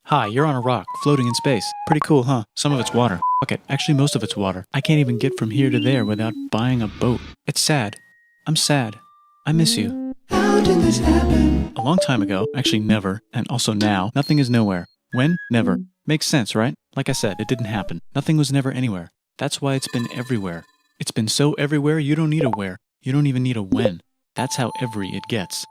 Hi, you're on a rock, floating in space. Pretty cool, huh? Some of it's water. Fuck it, actually most of it's water. I can't even get from here to there without buying a boat. It's sad. I'm sad. I miss you. How did this happen? A long time ago, actually never, and also now, nothing is nowhere. When? Never. Makes sense, right? Like I said, it didn't happen. Nothing was never anywhere. That's why it's been everywhere. It's been so everywhere you don't need a where. You don't even need a when. That's how every it gets.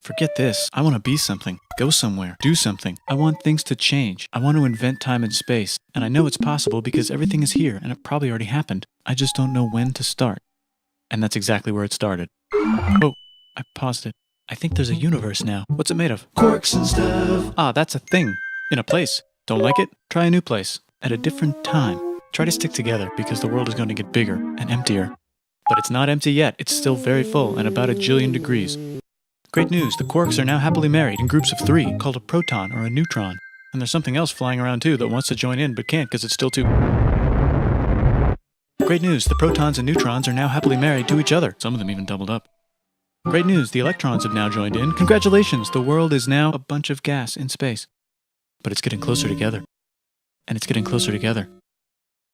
Forget this. I want to be something. Go somewhere. Do something. I want things to change. I want to invent time and space. And I know it's possible because everything is here and it probably already happened. I just don't know when to start. And that's exactly where it started. Oh, I paused it. I think there's a universe now. What's it made of? Quirks and stuff. Ah, that's a thing. In a place. Don't like it? Try a new place. At a different time. Try to stick together because the world is going to get bigger and emptier. But it's not empty yet. It's still very full and about 1 jillion degrees. Great news, the quarks are now happily married in groups of 3, called a proton or a neutron. And there's something else flying around too that wants to join in but can't because it's still too... Great news, the protons and neutrons are now happily married to each other. Some of them even doubled up. Great news, the electrons have now joined in. Congratulations, the world is now a bunch of gas in space. But it's getting closer together. And it's getting closer together.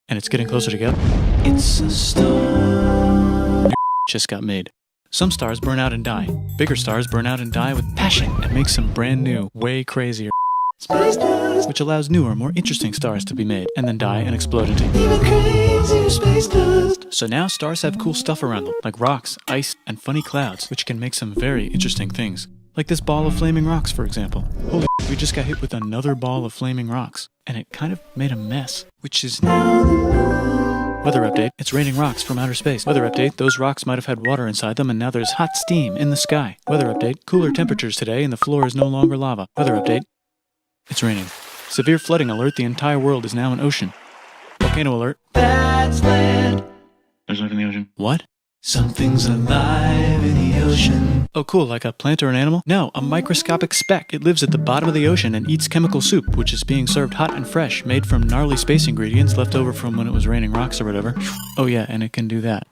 And it's getting closer together. It's a star. Just got made. Some stars burn out and die. Bigger stars burn out and die with passion and make some brand new, way crazier Space dust. which allows newer, more interesting stars to be made and then die and explode into. Even crazier space dust. So now stars have cool stuff around them, like rocks, ice, and funny clouds, which can make some very interesting things. Like this ball of flaming rocks, for example. Holy we just got hit with another ball of flaming rocks, and it kind of made a mess, which is Now the moon. Weather update, it's raining rocks from outer space. Weather update, those rocks might have had water inside them and now there's hot steam in the sky. Weather update, cooler temperatures today and the floor is no longer lava. Weather update, it's raining. Severe flooding alert, the entire world is now an ocean. Volcano alert, That's land. there's life in the ocean. What? Something's alive in the ocean. Oh cool, like a plant or an animal? No, a microscopic speck. It lives at the bottom of the ocean and eats chemical soup, which is being served hot and fresh, made from gnarly space ingredients left over from when it was raining rocks or whatever. Oh yeah, and it can do that.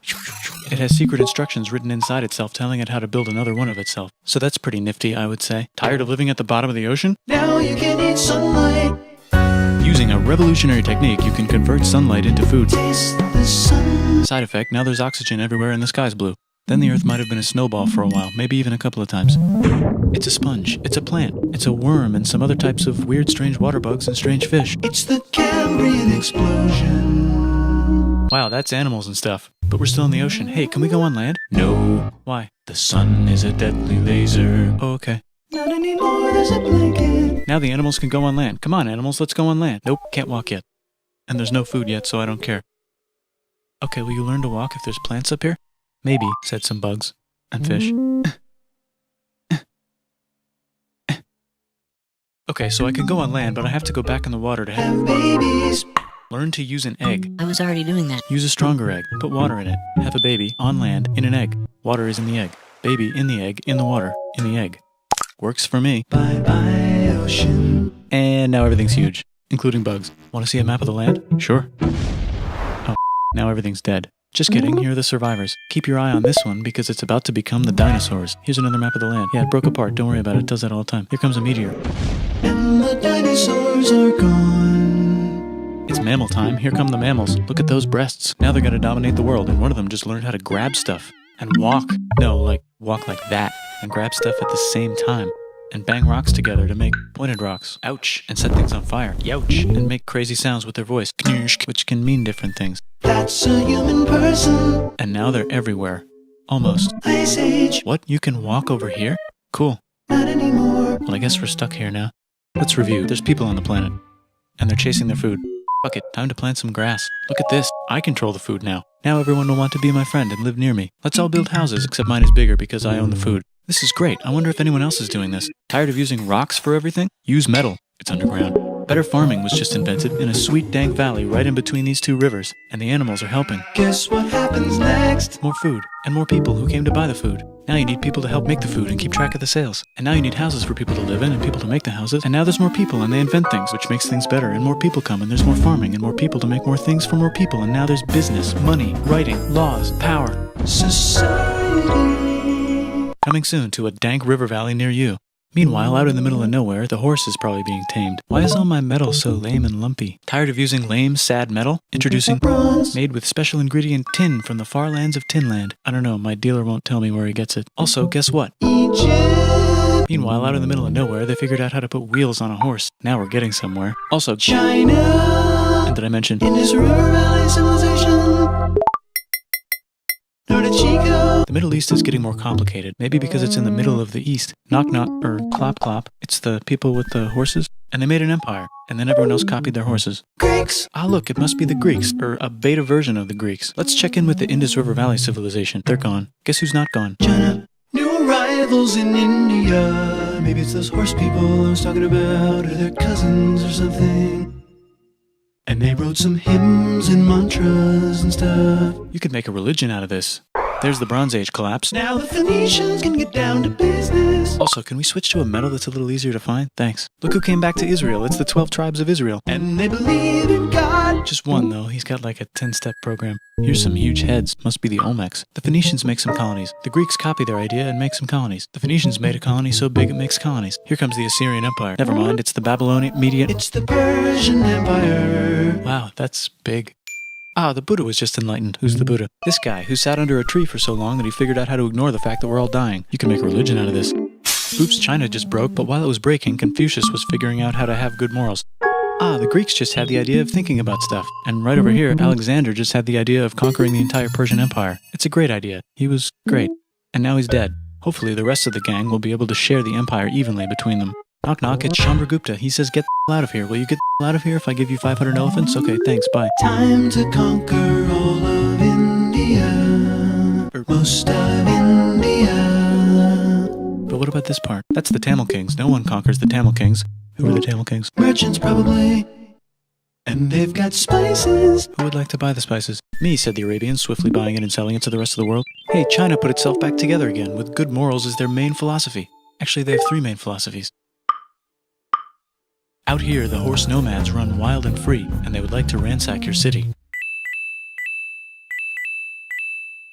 It has secret instructions written inside itself telling it how to build another one of itself. So that's pretty nifty, I would say. Tired of living at the bottom of the ocean? Now you can eat sunlight. Using a revolutionary technique, you can convert sunlight into food. Taste the sun. Side effect, now there's oxygen everywhere and the sky's blue. Then the Earth might have been a snowball for a while, maybe even a couple of times. It's a sponge, it's a plant, it's a worm and some other types of weird strange water bugs and strange fish. It's the Cambrian explosion. Wow, that's animals and stuff. But we're still in the ocean. Hey, can we go on land? No. Why? The sun is a deadly laser. Oh, okay. Not anymore, there's a blanket. Now the animals can go on land. Come on, animals, let's go on land. Nope, can't walk yet. And there's no food yet, so I don't care. Okay, will you learn to walk if there's plants up here? Maybe, said some bugs. And fish. Okay, so I can go on land, but I have to go back in the water to Have babies. learn to use an egg. I was already doing that. Use a stronger egg. Put water in it. Have a baby on land in an egg. Water is in the egg. Baby in the egg, in the water, in the egg. Works for me. Bye bye, ocean. And now everything's huge, including bugs. Want to see a map of the land? Sure. Oh, now everything's dead. Just kidding, here are the survivors. Keep your eye on this one because it's about to become the dinosaurs. Here's another map of the land. Yeah, it broke apart, don't worry about it, it does that all the time. Here comes a meteor. And the dinosaurs are gone. It's mammal time, here come the mammals. Look at those breasts. Now they're gonna dominate the world, and one of them just learned how to grab stuff. And walk. No, like, walk like that. And grab stuff at the same time. And bang rocks together to make pointed rocks. Ouch. And set things on fire. Youch. And make crazy sounds with their voice. Knirsch, which can mean different things. That's a human person. And now they're everywhere. Almost. Ice Age. What? You can walk over here? Cool. Not anymore. Well, I guess we're stuck here now. Let's review. There's people on the planet. And they're chasing their food. Fuck it. Time to plant some grass. Look at this. I control the food now. Now everyone will want to be my friend and live near me. Let's all build houses, except mine is bigger because I own the food. This is great. I wonder if anyone else is doing this. Tired of using rocks for everything? Use metal. It's underground. Better farming was just invented in a sweet dank valley right in between these two rivers, and the animals are helping. Guess what happens next? More food, and more people who came to buy the food. Now you need people to help make the food and keep track of the sales. And now you need houses for people to live in and people to make the houses. And now there's more people and they invent things, which makes things better. And more people come and there's more farming and more people to make more things for more people. And now there's business, money, writing, laws, power. Society. Coming soon to a dank river valley near you. Meanwhile, out in the middle of nowhere, the horse is probably being tamed. Why is all my metal so lame and lumpy? Tired of using lame, sad metal? Introducing bronze, made with special ingredient tin from the far lands of Tinland. I don't know, my dealer won't tell me where he gets it. Also, guess what? Egypt. Meanwhile, out in the middle of nowhere, they figured out how to put wheels on a horse. Now we're getting somewhere. Also, China. and did I mention Indus River Valley Civilization. Norte Chico. the Middle East is getting more complicated? Maybe because it's in the middle of the East. Knock knock, or clop clop. It's the people with the horses. And they made an empire. And then everyone else copied their horses. Greeks. Ah, look, it must be the Greeks, or a beta version of the Greeks. Let's check in with the Indus River Valley civilization. They're gone. Guess who's not gone? China. New arrivals in India. Maybe it's those horse people I was talking about, or their cousins or something. And they wrote some hymns and mantras and stuff. You could make a religion out of this. There's the Bronze Age collapse. Now the Phoenicians can get down to business. Also, can we switch to a metal that's a little easier to find? Thanks. Look who came back to Israel. It's the 12 tribes of Israel. And they believe in God. Just one, though. He's got like a 10-step program. Here's some huge heads. Must be the Olmecs. The Phoenicians make some colonies. The Greeks copy their idea and make some colonies. The Phoenicians made a colony so big it makes colonies. Here comes the Assyrian Empire. Never mind, it's the Babylonian Median. It's the Persian Empire. Wow, that's big. Ah, the Buddha was just enlightened. Who's the Buddha? This guy, who sat under a tree for so long that he figured out how to ignore the fact that we're all dying. You can make a religion out of this. Oops, China just broke, but while it was breaking, Confucius was figuring out how to have good morals. Ah, the Greeks just had the idea of thinking about stuff. And right over here, Alexander just had the idea of conquering the entire Persian Empire. It's a great idea. He was great. And now he's dead. Hopefully the rest of the gang will be able to share the empire evenly between them. Knock knock, it's Chandragupta. He says get the out of here. Will you get the out of here if I give you 500 elephants? Okay, thanks, bye. Time to conquer all of India. Or most of India. But what about this part? That's the Tamil Kings. No one conquers the Tamil Kings. Who are the Tamil Kings? Merchants probably. And they've got spices. Who would like to buy the spices? Me, said the Arabians, swiftly buying it and selling it to the rest of the world. Hey, China put itself back together again, with good morals as their main philosophy. Actually, they have 3 main philosophies. Out here, the horse nomads run wild and free, and they would like to ransack your city.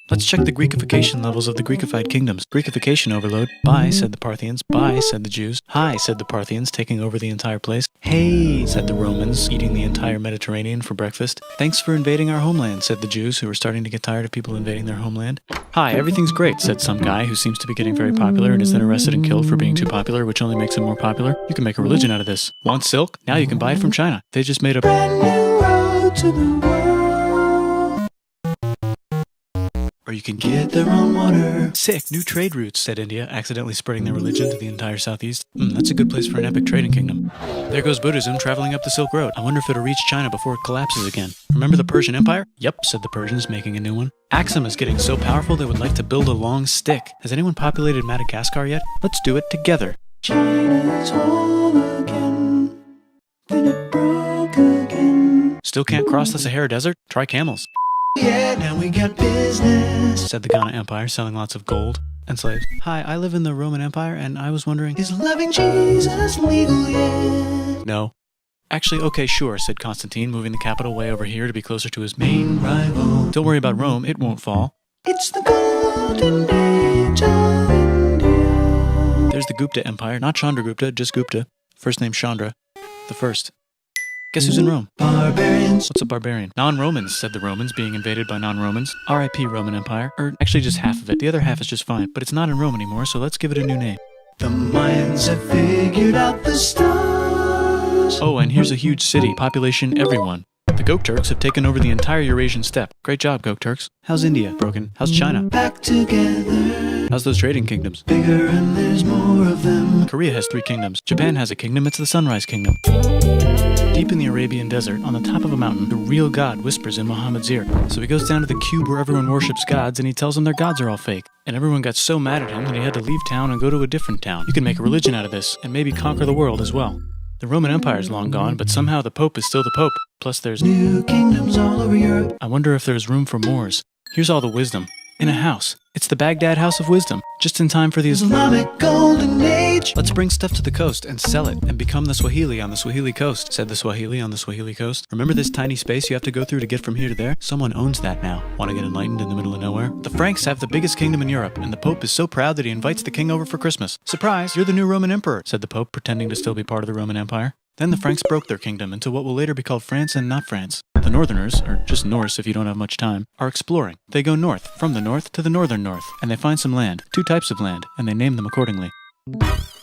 Let's check the Greekification levels of the Greekified kingdoms. Greekification overload. Bye, said the Parthians. Bye, said the Jews. Hi, said the Parthians, taking over the entire place. Hey, said the Romans, eating the entire Mediterranean for breakfast. Thanks for invading our homeland, said the Jews, who were starting to get tired of people invading their homeland. Hi, everything's great, said some guy who seems to be getting very popular and is then arrested and killed for being too popular, which only makes him more popular. You can make a religion out of this. Want silk? Now you can buy it from China. They just made a Brand new road to the world. or you can Get their own water. Sick, new trade routes, said India, accidentally spreading their religion to the entire southeast. That's a good place for an epic trading kingdom. There goes Buddhism traveling up the Silk Road. I wonder if it'll reach China before it collapses again. Remember the Persian Empire? Yep, said the Persians, making a new one. Axum is getting so powerful they would like to build a long stick. Has anyone populated Madagascar yet? Let's do it together. China's home again. Then it broke again. Still can't cross the Sahara Desert? Try camels, Yeah, now we got business. said the Ghana Empire, selling lots of gold and slaves. Hi, I live in the Roman Empire, and I was wondering... Is loving Jesus legal yet? No. Actually, okay, sure, said Constantine, moving the capital way over here to be closer to his main... Rival. Don't worry about Rome, it won't fall. It's the golden age of India. There's the Gupta Empire, not Chandragupta, just Gupta. First name Chandra. The first. Guess who's in Rome? Barbarians. What's a barbarian? Non-Romans, said the Romans, being invaded by non-Romans. R.I.P. Roman Empire. Or actually just half of it. The other half is just fine. But it's not in Rome anymore, so let's give it a new name. The Mayans have figured out the stars. Oh, and here's a huge city. Population everyone. The Gokturks have taken over the entire Eurasian steppe. Great job, Gokturks. How's India? Broken. How's China? Back together. How's those trading kingdoms? Bigger and there's more of them. Korea has 3 kingdoms. Japan has a kingdom. It's the Sunrise Kingdom. Deep in the Arabian desert, on the top of a mountain, the real God whispers in Muhammad's ear. So he goes down to the cube where everyone worships gods, and he tells them their gods are all fake. And everyone got so mad at him that he had to leave town and go to a different town. You can make a religion out of this, and maybe conquer the world as well. The Roman Empire is long gone, but somehow the Pope is still the Pope. Plus there's... New kingdoms all over Europe. I wonder if there's room for Moors. Here's all the wisdom. In a house. It's the Baghdad House of Wisdom, just in time for the Islamic Golden Age. Let's bring stuff to the coast and sell it and become the Swahili on the Swahili coast, said the Swahili on the Swahili coast. Remember this tiny space you have to go through to get from here to there? Someone owns that now. Want to get enlightened in the middle of nowhere? The Franks have the biggest kingdom in Europe, and the Pope is so proud that he invites the king over for Christmas. Surprise, you're the new Roman emperor, said the Pope, pretending to still be part of the Roman Empire. Then the Franks broke their kingdom into what will later be called France and not France. The Northerners, or just Norse if you don't have much time, are exploring. They go north, from the north to the northern north, and they find some land, 2 types of land, and they name them accordingly.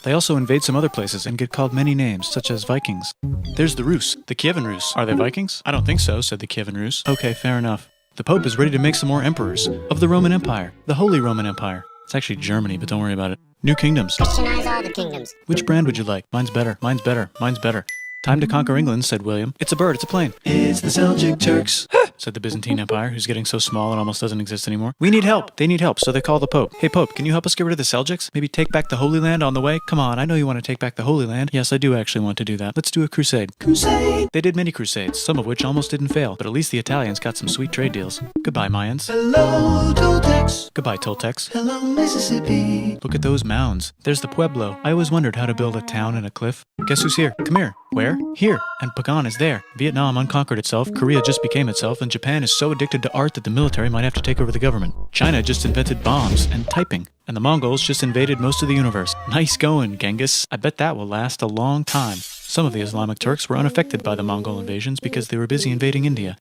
They also invade some other places and get called many names, such as Vikings. There's the Rus, the Kievan Rus. Are they Vikings? I don't think so, said the Kievan Rus. Okay, fair enough. The Pope is ready to make some more emperors of the Roman Empire, the Holy Roman Empire. It's actually Germany, but don't worry about it. New kingdoms. Christianize all the kingdoms. Which brand would you like? Mine's better, mine's better, mine's better. Time to conquer England, said William. It's a bird, it's a plane. It's the Seljuk Turks. Said the Byzantine Empire, who's getting so small it almost doesn't exist anymore. We need help. They need help, so they call the Pope. Hey Pope, can you help us get rid of the Seljuks? Maybe take back the Holy Land on the way? Come on, I know you want to take back the Holy Land. Yes, I do actually want to do that. Let's do a crusade. Crusade. They did many crusades, some of which almost didn't fail, but at least the Italians got some sweet trade deals. Goodbye, Mayans. Hello, Toltecs. Goodbye, Toltecs. Hello, Mississippi. Look at those mounds. There's the Pueblo. I always wondered how to build a town in a cliff. Guess who's here? Come here. Where? Here. And Pagan is there. Vietnam unconquered itself, Korea just became itself, and Japan is so addicted to art that the military might have to take over the government. China just invented bombs and typing. And the Mongols just invaded most of the universe. Nice going, Genghis. I bet that will last a long time. Some of the Islamic Turks were unaffected by the Mongol invasions because they were busy invading India.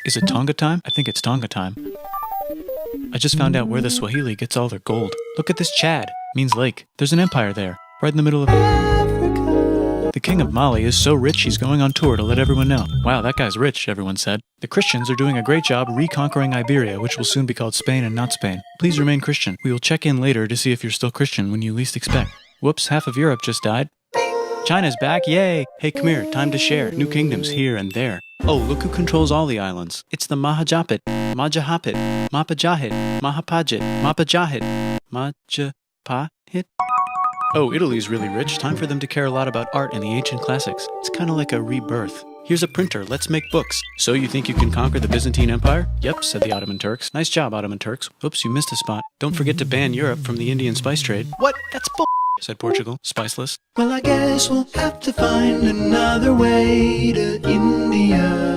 Is it Tonga time? I think it's Tonga time. I just found out where the Swahili gets all their gold. Look at this Chad. Means lake. There's an empire there, right in the middle of Africa. The king of Mali is so rich he's going on tour to let everyone know. Wow, that guy's rich, everyone said. The Christians are doing a great job reconquering Iberia, which will soon be called Spain and not Spain. Please remain Christian. We will check in later to see if you're still Christian when you least expect. Whoops, half of Europe just died. China's back, yay! Hey, come here, time to share. New kingdoms here and there. Oh, look who controls all the islands. It's the Mahajapit, Majahapit, Mapajahit, Mahapajit, Mapajahit, Majapahit. Oh, Italy's really rich. Time for them to care a lot about art and the ancient classics. It's kind of like a rebirth. Here's a printer, let's make books. So you think you can conquer the Byzantine Empire? Yep, said the Ottoman Turks. Nice job, Ottoman Turks. Oops, you missed a spot. Don't forget to ban Europe from the Indian spice trade. What? That's bull, said Portugal, spiceless. Well, I guess we'll have to find another way to India.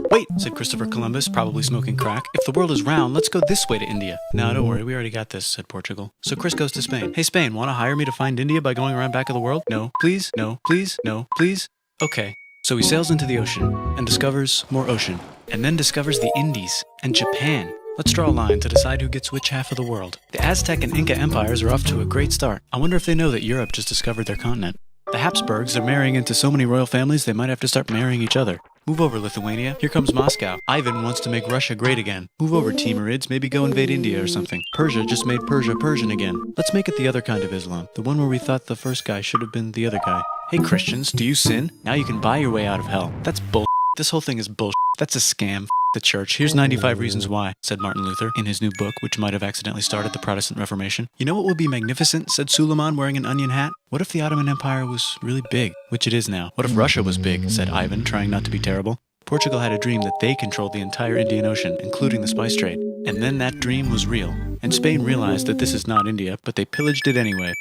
Wait, said Christopher Columbus, probably smoking crack. If the world is round, let's go this way to India. No, don't worry, we already got this, said Portugal. So Chris goes to Spain. Hey, Spain, want to hire me to find India by going around back of the world? No, please, no, please, no, please. Okay. So he sails into the ocean and discovers more ocean, and then discovers the Indies and Japan. Let's draw a line to decide who gets which half of the world. The Aztec and Inca empires are off to a great start. I wonder if they know that Europe just discovered their continent. The Habsburgs are marrying into so many royal families they might have to start marrying each other. Move over, Lithuania. Here comes Moscow. Ivan wants to make Russia great again. Move over, Timurids. Maybe go invade India or something. Persia just made Persia Persian again. Let's make it the other kind of Islam. The one where we thought the first guy should have been the other guy. Hey Christians, do you sin? Now you can buy your way out of hell. That's bull. This whole thing is bull. That's a scam. The church. Here's 95 reasons why, said Martin Luther in his new book, which might have accidentally started the Protestant Reformation. You know what would be magnificent, said Suleiman wearing an onion hat? What if the Ottoman Empire was really big, which it is now? What if Russia was big, said Ivan, trying not to be terrible. Portugal had a dream that they controlled the entire Indian Ocean, including the spice trade. And then that dream was real. And Spain realized that this is not India, but they pillaged it anyway,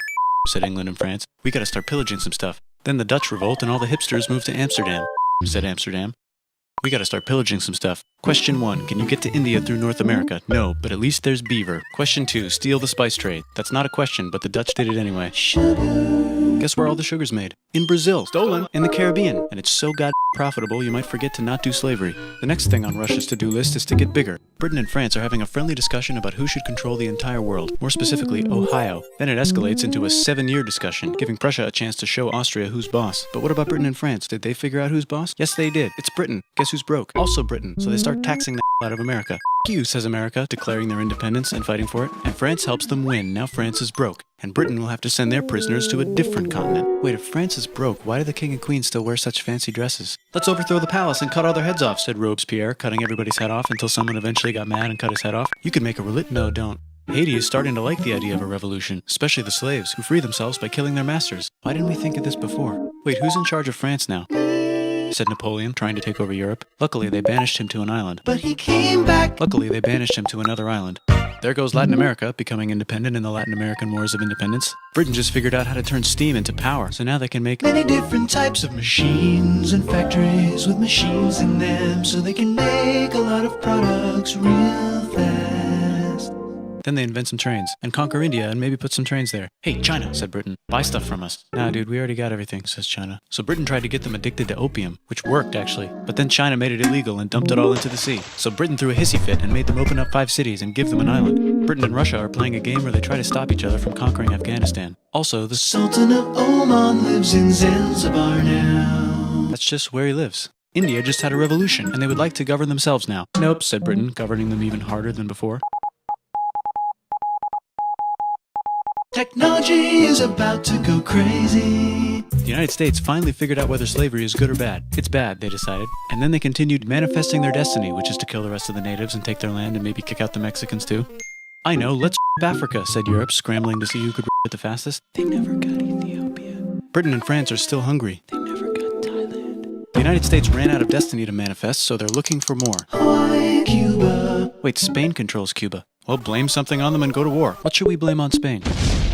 said England and France. We gotta start pillaging some stuff. Then the Dutch revolt and all the hipsters moved to Amsterdam, said Amsterdam. We gotta start pillaging some stuff. Question 1, can you get to India through North America? No, but at least there's beaver. Question 2, steal the spice trade. That's not a question, but the Dutch did it anyway. Sugar. Guess where all the sugar's made? In Brazil. Stolen. In the Caribbean. And it's so profitable you might forget to not do slavery. The next thing on Russia's to-do list is to get bigger. Britain and France are having a friendly discussion about who should control the entire world, more specifically Ohio. Then it escalates into a 7-year discussion, giving Prussia a chance to show Austria who's boss. But what about Britain and France? Did they figure out who's boss? Yes, they did. It's Britain. Guess who's broke? Also Britain. So they start taxing the out of America. F you, says America, declaring their independence and fighting for it. And France helps them win. Now France is broke. And Britain will have to send their prisoners to a different continent. Wait, if France is broke, why do the king and queen still wear such fancy dresses? Let's overthrow the palace and cut all their heads off, said Robespierre, cutting everybody's head off until someone eventually got mad and cut his head off. You could make a No, don't. Haiti is starting to like the idea of a revolution, especially the slaves, who free themselves by killing their masters. Why didn't we think of this before? Wait, who's in charge of France now? Said Napoleon, trying to take over Europe. Luckily, they banished him to an island. But he came back. Luckily, they banished him to another island. There goes Latin America, becoming independent in the Latin American Wars of Independence. Britain just figured out how to turn steam into power, so now they can make many different types of machines and factories with machines in them, so they can make a lot of products real fast. Then they invent some trains, and conquer India and maybe put some trains there. Hey, China, said Britain, buy stuff from us. Nah, dude, we already got everything, says China. So Britain tried to get them addicted to opium, which worked, actually. But then China made it illegal and dumped it all into the sea. So Britain threw a hissy fit and made them open up 5 cities and give them an island. Britain and Russia are playing a game where they try to stop each other from conquering Afghanistan. Also, the Sultan of Oman lives in Zanzibar now. That's just where he lives. India just had a revolution, and they would like to govern themselves now. Nope, said Britain, governing them even harder than before. Technology is about to go crazy. The United States finally figured out whether slavery is good or bad. It's bad, they decided. And then they continued manifesting their destiny, which is to kill the rest of the natives and take their land and maybe kick out the Mexicans too. I know, let's Africa, said Europe, scrambling to see who could it the fastest. They never got Ethiopia. Britain and France are still hungry. They never got Thailand. The United States ran out of destiny to manifest, so they're looking for more. Hawaii, Cuba. Wait, Spain controls Cuba. Well, blame something on them and go to war. What should we blame on Spain?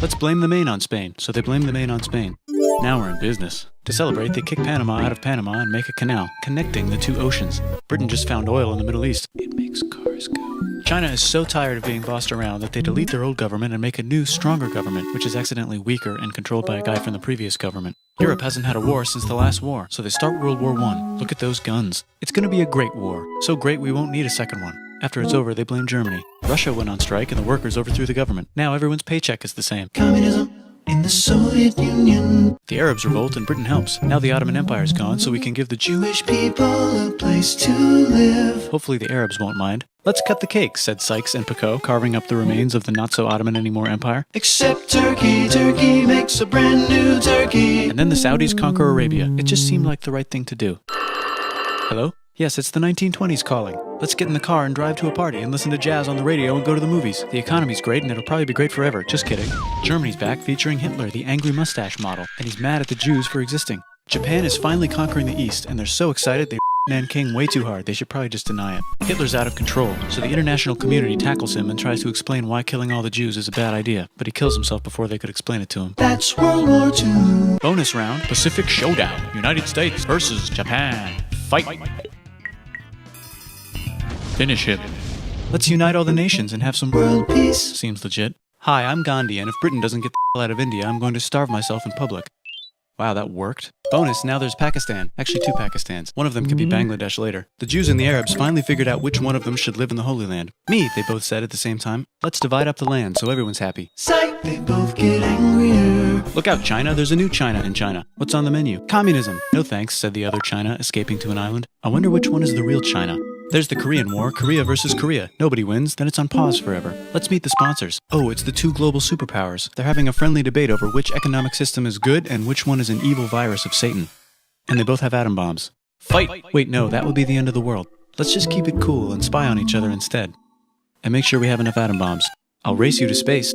Let's blame the Maine on Spain. So they blame the Maine on Spain. Now we're in business. To celebrate, they kick Panama out of Panama and make a canal, connecting the 2 oceans. Britain just found oil in the Middle East. It makes cars go. China is so tired of being bossed around that they delete their old government and make a new, stronger government, which is accidentally weaker and controlled by a guy from the previous government. Europe hasn't had a war since the last war, so they start World War I. Look at those guns. It's gonna be a great war. So great we won't need a second one. After it's over, they blame Germany. Russia went on strike and the workers overthrew the government. Now everyone's paycheck is the same. Communism in the Soviet Union. The Arabs revolt and Britain helps. Now the Ottoman Empire's gone, so we can give the Jewish people a place to live. Hopefully the Arabs won't mind. Let's cut the cake, said Sykes and Picot, carving up the remains of the not-so-Ottoman-anymore empire. Except Turkey. Turkey makes a brand new Turkey. And then the Saudis conquer Arabia. It just seemed like the right thing to do. Hello? Yes, it's the 1920s calling. Let's get in the car and drive to a party and listen to jazz on the radio and go to the movies. The economy's great and it'll probably be great forever. Just kidding. Germany's back featuring Hitler, the angry mustache model, and he's mad at the Jews for existing. Japan is finally conquering the East, and they're so excited they Nanking way too hard. They should probably just deny it. Hitler's out of control, so the international community tackles him and tries to explain why killing all the Jews is a bad idea, but he kills himself before they could explain it to him. That's World War II. Bonus round, Pacific Showdown. United States versus Japan. Fight! Finish him. Let's unite all the nations and have some world peace. Seems legit. Hi, I'm Gandhi, and if Britain doesn't get the hell out of India, I'm going to starve myself in public. Wow, that worked. Bonus, now there's Pakistan. Actually, 2 Pakistans. One of them could be Bangladesh later. The Jews and the Arabs finally figured out which one of them should live in the Holy Land. Me, they both said at the same time. Let's divide up the land so everyone's happy. Psych, they both get angrier. Look out, China. There's a new China in China. What's on the menu? Communism. No thanks, said the other China, escaping to an island. I wonder which one is the real China. There's the Korean War, Korea versus Korea. Nobody wins, then it's on pause forever. Let's meet the sponsors. Oh, it's the 2 global superpowers. They're having a friendly debate over which economic system is good and which one is an evil virus of Satan. And they both have atom bombs. Fight! Wait, no, that would be the end of the world. Let's just keep it cool and spy on each other instead. And make sure we have enough atom bombs. I'll race you to space.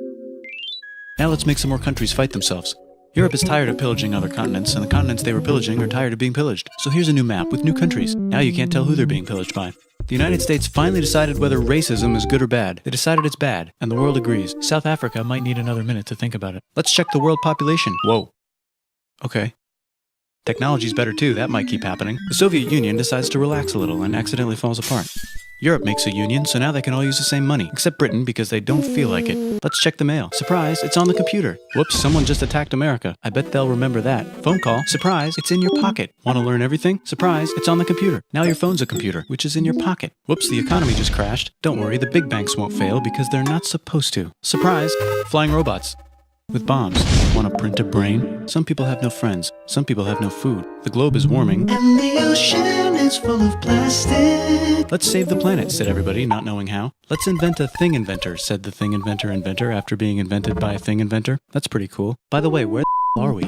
Now let's make some more countries fight themselves. Europe is tired of pillaging other continents, and the continents they were pillaging are tired of being pillaged. So here's a new map with new countries. Now you can't tell who they're being pillaged by. The United States finally decided whether racism is good or bad. They decided it's bad, and the world agrees. South Africa might need another minute to think about it. Let's check the world population. Whoa. Okay. Technology's better too, that might keep happening. The Soviet Union decides to relax a little and accidentally falls apart. Europe makes a union, so now they can all use the same money, except Britain because they don't feel like it. Let's check the mail. Surprise, it's on the computer. Whoops, someone just attacked America. I bet they'll remember that. Phone call. Surprise, it's in your pocket. Want to learn everything? Surprise, it's on the computer. Now your phone's a computer, which is in your pocket. Whoops, the economy just crashed. Don't worry, the big banks won't fail because they're not supposed to. Surprise, flying robots. With bombs. Want to print a brain? Some people have no friends. Some people have no food. The globe is warming. And the ocean is full of plastic. Let's save the planet, said everybody, not knowing how. Let's invent a thing inventor, said the thing inventor after being invented by a thing inventor. That's pretty cool. By the way, where the are we?